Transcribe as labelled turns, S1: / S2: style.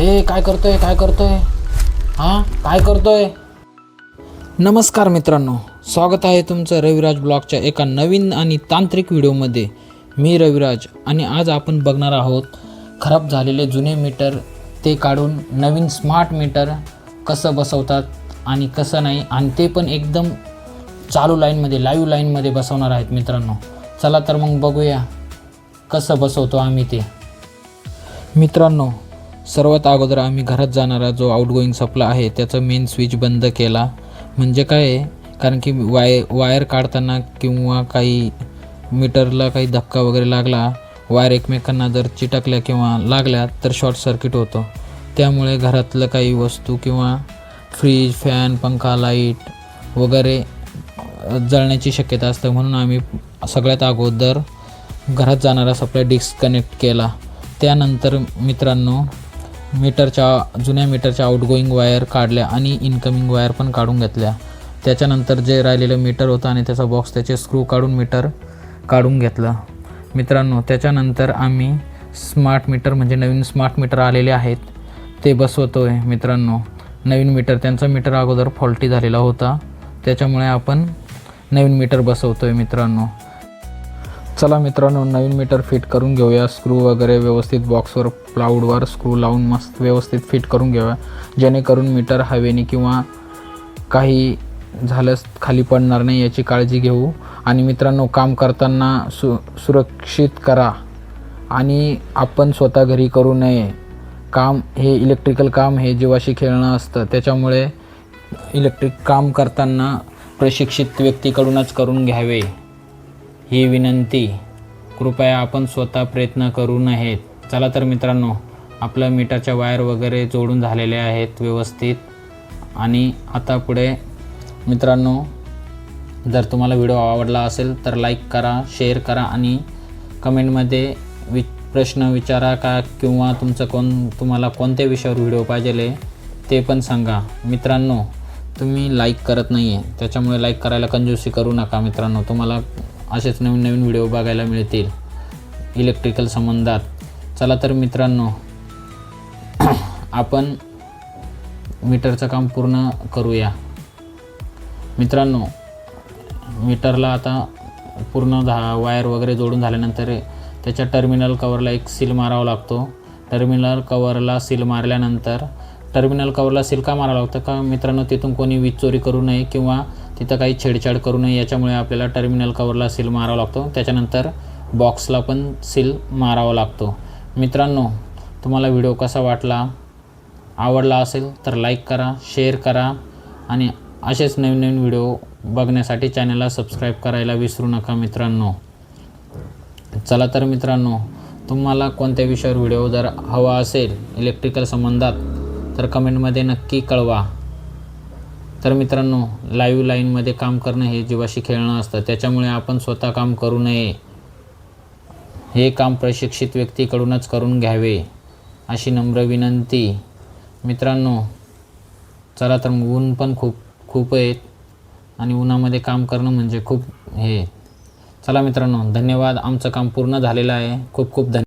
S1: काय करतोय हां काय करतोय? नमस्कार मित्रांनो, स्वागत आहे तुमचं रविराज ब्लॉगच्या एका नवीन आणि तांत्रिक व्हिडिओमध्ये. मी रविराज आणि आज आपण बघणार आहोत खराब झालेले जुने मीटर ते काढून नवीन स्मार्ट मीटर कसं बसवतात आणि कसं नाही, आणि ते पण एकदम चालू लाईनमध्ये लाईव्ह लाईनमध्ये बसवणार आहेत मित्रांनो. चला तर मग बघूया कसं बसवतो आम्ही ते. मित्रांनो, सर्वात अगोदर आम्ही घरात जाणारा जो आउटगोईंग सप्लाय आहे त्याचा मेन स्विच बंद केला. म्हणजे काय आहे, कारण की वायर काढताना किंवा काही मीटरला काही धक्का वगैरे लागला, वायर एकमेकांना जर चिटकल्या किंवा लागल्या तर शॉर्ट सर्किट होतं. त्यामुळे घरातलं काही वस्तू किंवा फ्रीज, फॅन, पंखा, लाईट वगैरे जळण्याची शक्यता असते. म्हणून आम्ही सगळ्यात अगोदर घरात जाणारा सप्लाय डिस्कनेक्ट केला. त्यानंतर मित्रांनो जुन्या मीटरच्या आउटगोईंग वायर काढल्या आणि इनकमिंग वायर पण काढून घेतल्या. त्याच्यानंतर जे राहिलेलं मीटर होतं आणि त्याचा बॉक्स, त्याचे स्क्रू काढून मीटर काढून घेतलं मित्रांनो. त्याच्यानंतर आम्ही स्मार्ट मीटर, म्हणजे नवीन स्मार्ट मीटर आलेले आहेत ते बसवतो आहे मित्रांनो. नवीन मीटर, त्यांचा मीटर अगोदर फॉल्टी झालेला होता, त्याच्यामुळे आपण नवीन मीटर बसवतो आहे मित्रांनो. चला मित्रांनो, नवीन मीटर फिट करून घेऊया. स्क्रू वगैरे व्यवस्थित बॉक्सवर, प्लाऊडवर स्क्रू लावून मस्त व्यवस्थित फिट करून घेऊया, जेणेकरून मीटर हवेने किंवा काही झालंच खाली पडणार नाही याची काळजी घेऊ. आणि मित्रांनो, काम करताना सुरक्षित करा आणि आपण स्वतः घरी करू नये. काम हे इलेक्ट्रिकल काम हे जीवाशी खेळणं असतं, त्याच्यामुळे इलेक्ट्रिक काम करताना प्रशिक्षित व्यक्तीकडूनच करून घ्यावे ही विनंती. कृपया आपण स्वतः प्रयत्न करू नयेत. चला तर मित्रांनो, आपल्या मीटरच्या वायर वगैरे जोडून झालेले आहेत व्यवस्थित. आणि आता पुढे मित्रांनो, जर तुम्हाला व्हिडिओ आवडला असेल तर लाईक करा, शेअर करा आणि कमेंटमध्ये प्रश्न विचारा का, किंवा तुम्हाला कोणत्या विषयावर व्हिडिओ पाहिजे ते पण सांगा. मित्रांनो, तुम्ही लाईक करत नाही आहे, त्याच्यामुळे लाईक करायला कंजूसी करू नका मित्रांनो. तुम्हाला असेच नवीन नवीन व्हिडिओ बघायला मिळतील इलेक्ट्रिकल संबंधात. चला तर मित्रांनो, आपण मीटरचं काम पूर्ण करूया. मित्रांनो, मीटरला आता पूर्ण वायर वगैरे जोडून झाल्यानंतर त्याच्या टर्मिनल कवरला एक सील मारावा लागतो. टर्मिनल कवरला सील मारल्यानंतर, टर्मिनल कवरला सील का मारावं लागतं का मित्रांनो, तिथून कोणी वीज चोरी करू नये किंवा तिथं काही छेडछाड करू नये, याच्यामुळे आपल्याला टर्मिनल कवरला सील मारावा लागतो. त्याच्यानंतर बॉक्सला पण सील मारावा लागतो. मित्रांनो, तुम्हाला व्हिडिओ कसा वाटला, आवडला असेल तर लाईक करा, शेअर करा आणि असेच नवीन नवीन व्हिडिओ बघण्यासाठी चॅनलला सबस्क्राईब करायला विसरू नका मित्रांनो. चला तर मित्रांनो, तुम्हाला कोणत्या विषयावर व्हिडिओ जर हवा असेल इलेक्ट्रिकल संबंधात तर कमेंटमध्ये नक्की कळवा. तर मित्रांनो, लाईव्ह लाईनमध्ये काम करणं हे जीवाशी खेळणं असतं, त्याच्यामुळे आपण स्वतः काम करू नये. हे काम प्रशिक्षित व्यक्तीकडूनच करून घ्यावे अशी नम्र विनंती मित्रांनो. चला तर ऊन पण खूप आहेत आणि उन्हामध्ये काम करणं म्हणजे खूप हे. चला मित्रांनो, धन्यवाद. आमचं काम पूर्ण झालेलं आहे. खूप खूप धन्यवाद.